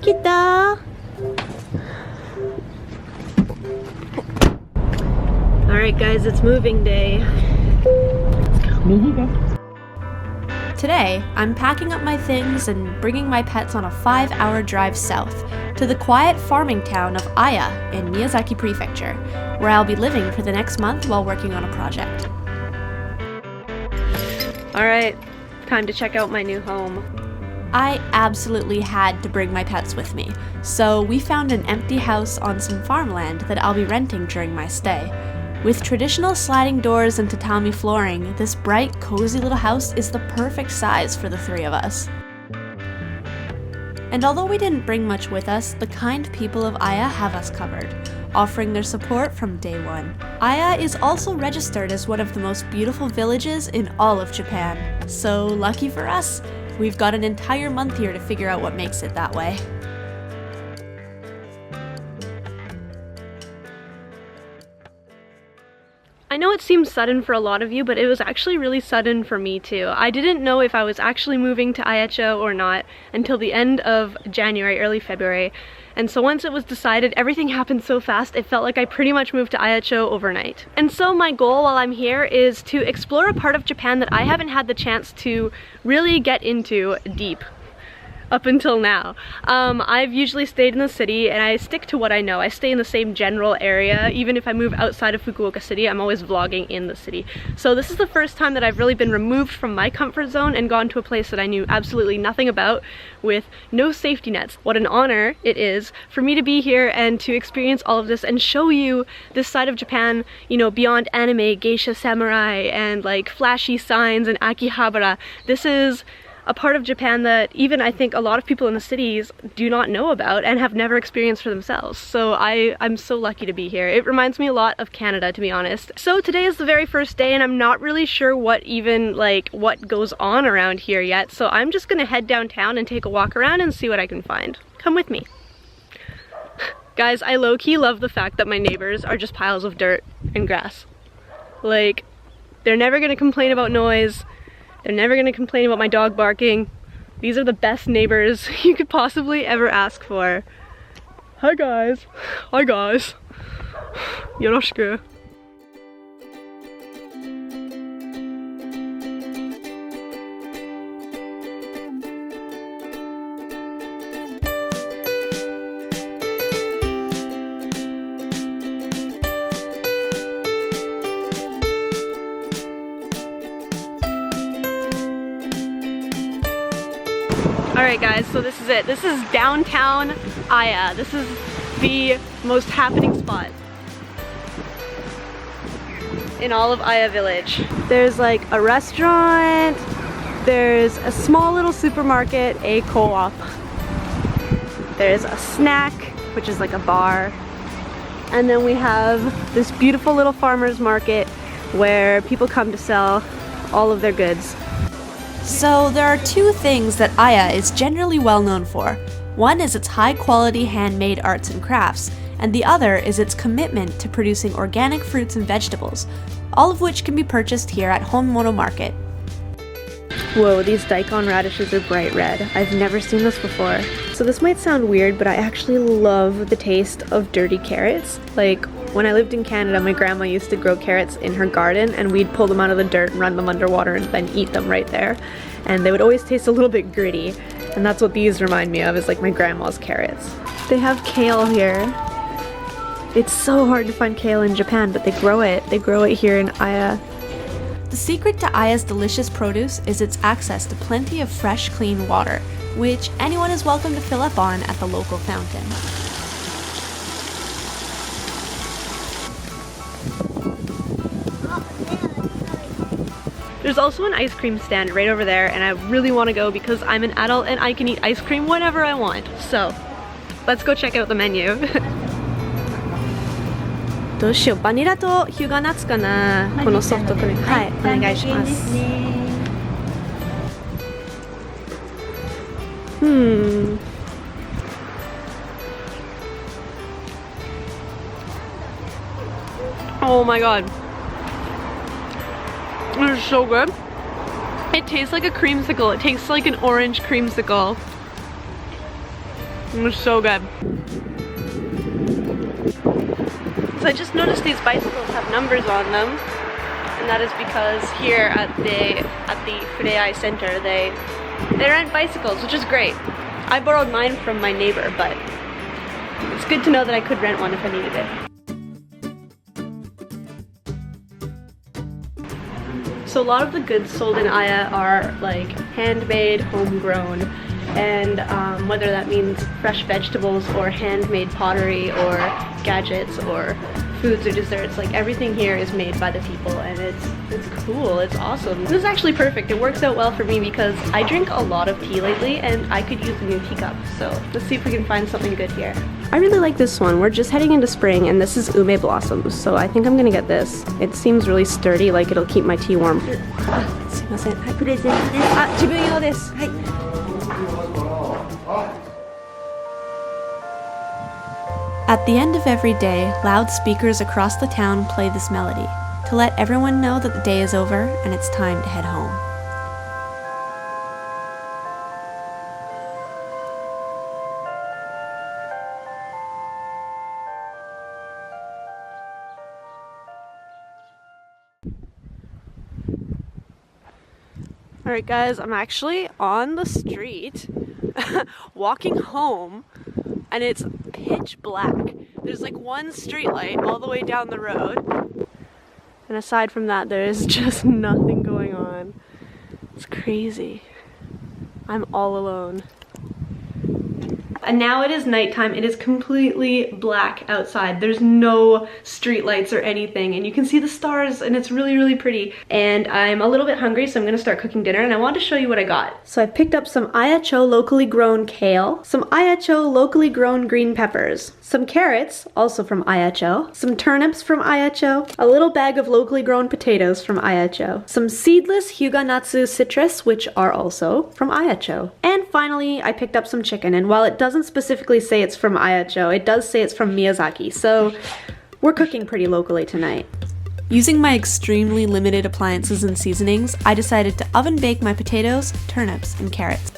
Kita. Alright guys, it's moving day. Today, I'm packing up my things and bringing my pets on a 5-hour drive south to the quiet farming town of Aya in Miyazaki Prefecture, where I'll be living for the next month while working on a project. Alright, time to check out my new home. I absolutely had to bring my pets with me, so we found an empty house on some farmland that I'll be renting during my stay. With traditional sliding doors and tatami flooring, this bright, cozy little house is the perfect size for the 3 of us. And although we didn't bring much with us, the kind people of Aya have us covered, offering their support from day one. Aya is also registered as one of the most beautiful villages in all of Japan. So lucky for us, we've got an entire month here to figure out what makes it that way. I know it seems sudden for a lot of you, but it was actually really sudden for me too. I didn't know if I was actually moving to Ayacho or not until the end of January, early February. And so once it was decided, everything happened so fast, it felt like I pretty much moved to Ayacho overnight. And so my goal while I'm here is to explore a part of Japan that I haven't had the chance to really get into deep up until now. I've usually stayed in the city and I stick to what I know. I stay in the same general area. Even if I move outside of Fukuoka City, I'm always vlogging in the city. So this is the first time that I've really been removed from my comfort zone and gone to a place that I knew absolutely nothing about with no safety nets. What an honor it is for me to be here and to experience all of this and show you this side of Japan, you know, beyond anime, geisha, samurai, and like flashy signs and Akihabara. This is a part of Japan that even I think a lot of people in the cities do not know about and have never experienced for themselves. So I'm so lucky to be here. It reminds me a lot of Canada, to be honest. So today is the very first day and I'm not really sure what goes on around here yet. So I'm just gonna head downtown and take a walk around and see what I can find. Come with me. Guys, I low-key love the fact that my neighbors are just piles of dirt and grass. Like, they're never gonna complain about noise. They're never gonna complain about my dog barking. These are the best neighbors you could possibly ever ask for. Hi guys. Hi guys. Yoroshiku. Alright guys, so this is it. This is downtown Aya. This is the most happening spot in all of Aya village. There's like a restaurant, there's a small little supermarket, a co-op. There's a snack, which is like a bar. And then we have this beautiful little farmer's market where people come to sell all of their goods. So there are 2 things that Aya is generally well known for. One is its high-quality handmade arts and crafts, and the other is its commitment to producing organic fruits and vegetables, all of which can be purchased here at Honmono Market. Whoa, these daikon radishes are bright red. I've never seen this before. So this might sound weird, but I actually love the taste of dirty carrots. Like, when I lived in Canada, my grandma used to grow carrots in her garden and we'd pull them out of the dirt and run them underwater and then eat them right there. And they would always taste a little bit gritty. And that's what these remind me of, is like my grandma's carrots. They have kale here. It's so hard to find kale in Japan, but they grow it. They grow it here in Aya. The secret to Aya's delicious produce is its access to plenty of fresh, clean water, which anyone is welcome to fill up on at the local fountain. There's also an ice cream stand right over there, and I really want to go because I'm an adult and I can eat ice cream whenever I want. So, let's go check out the menu. どうしよう、バニラとヒューガナッツかな、このソフトクリーム。はい、お願いします。Oh my god. It's so good. It tastes like a creamsicle. It tastes like an orange creamsicle. It was so good. So I just noticed these bicycles have numbers on them, and that is because here at the Furei Center they rent bicycles, which is great. I borrowed mine from my neighbor, but it's good to know that I could rent one if I needed it. So a lot of the goods sold in Aya are like handmade, homegrown, and whether that means fresh vegetables or handmade pottery or gadgets or foods or desserts, like everything here is made by the people, and it's cool, it's awesome. This is actually perfect. It works out well for me because I drink a lot of tea lately and I could use a new teacup. So let's see if we can find something good here. I really like this one. We're just heading into spring and this is ume blossoms, so I think I'm gonna get this. It seems really sturdy, like it'll keep my tea warm. すいません。はい、プレゼントです。あ、自分用です。はい。At the end of every day, loudspeakers across the town play this melody to let everyone know that the day is over and it's time to head home. Alright guys, I'm actually on the street walking home, and it's pitch black. There's like one street light all the way down the road, and aside from that there is just nothing going on. It's crazy. I'm all alone. And now it is nighttime. It is completely black outside. There's no street lights or anything, and you can see the stars, and it's really, really pretty. And I'm a little bit hungry, so I'm gonna start cooking dinner, and I wanted to show you what I got. So I picked up some Ayacho locally grown kale, some Ayacho locally grown green peppers, some carrots, also from Ayacho, some turnips from Ayacho, a little bag of locally grown potatoes from Ayacho, some seedless Hyuga-natsu citrus, which are also from Ayacho. And finally, I picked up some chicken, and while it doesn't specifically say it's from Ayacho, it does say it's from Miyazaki, so we're cooking pretty locally tonight. Using my extremely limited appliances and seasonings, I decided to oven bake my potatoes, turnips, and carrots.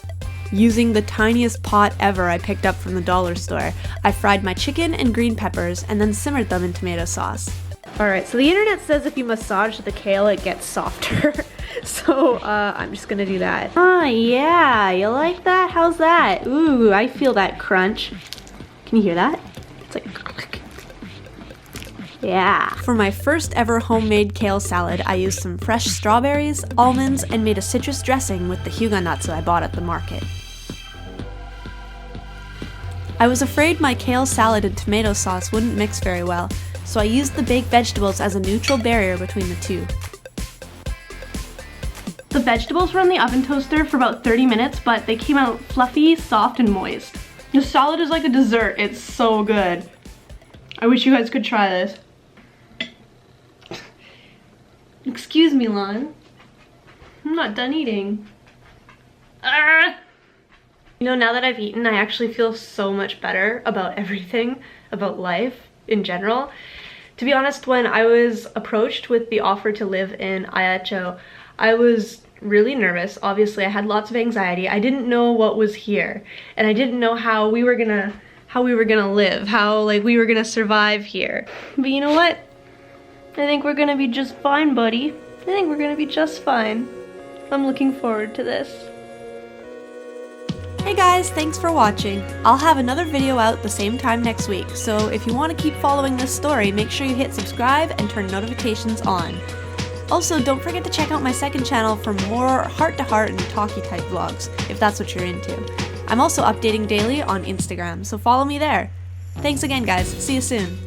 Using the tiniest pot ever I picked up from the dollar store, I fried my chicken and green peppers and then simmered them in tomato sauce. Alright, so the internet says if you massage the kale it gets softer. So I'm just gonna do that. Ah, yeah, you like that? How's that? Ooh, I feel that crunch. Can you hear that? It's like yeah. For my first ever homemade kale salad, I used some fresh strawberries, almonds, and made a citrus dressing with the Hyuga-natsu I bought at the market. I was afraid my kale salad and tomato sauce wouldn't mix very well, so I used the baked vegetables as a neutral barrier between the two. The vegetables were in the oven toaster for about 30 minutes, but they came out fluffy, soft, and moist. The salad is like a dessert. It's so good. I wish you guys could try this. Excuse me, Lon. I'm not done eating. Ah! You know, now that I've eaten, I actually feel so much better about everything, about life in general. To be honest, when I was approached with the offer to live in Ayacho, I was really nervous. Obviously, I had lots of anxiety. I didn't know what was here, and I didn't know how we were gonna live, how like we were gonna survive here. But you know what? I think we're gonna be just fine, buddy. I think we're gonna be just fine. I'm looking forward to this. Hey guys, thanks for watching. I'll have another video out the same time next week, so if you want to keep following this story, make sure you hit subscribe and turn notifications on. Also, don't forget to check out my second channel for more heart-to-heart and talky type vlogs, if that's what you're into. I'm also updating daily on Instagram, so follow me there. Thanks again guys, see you soon.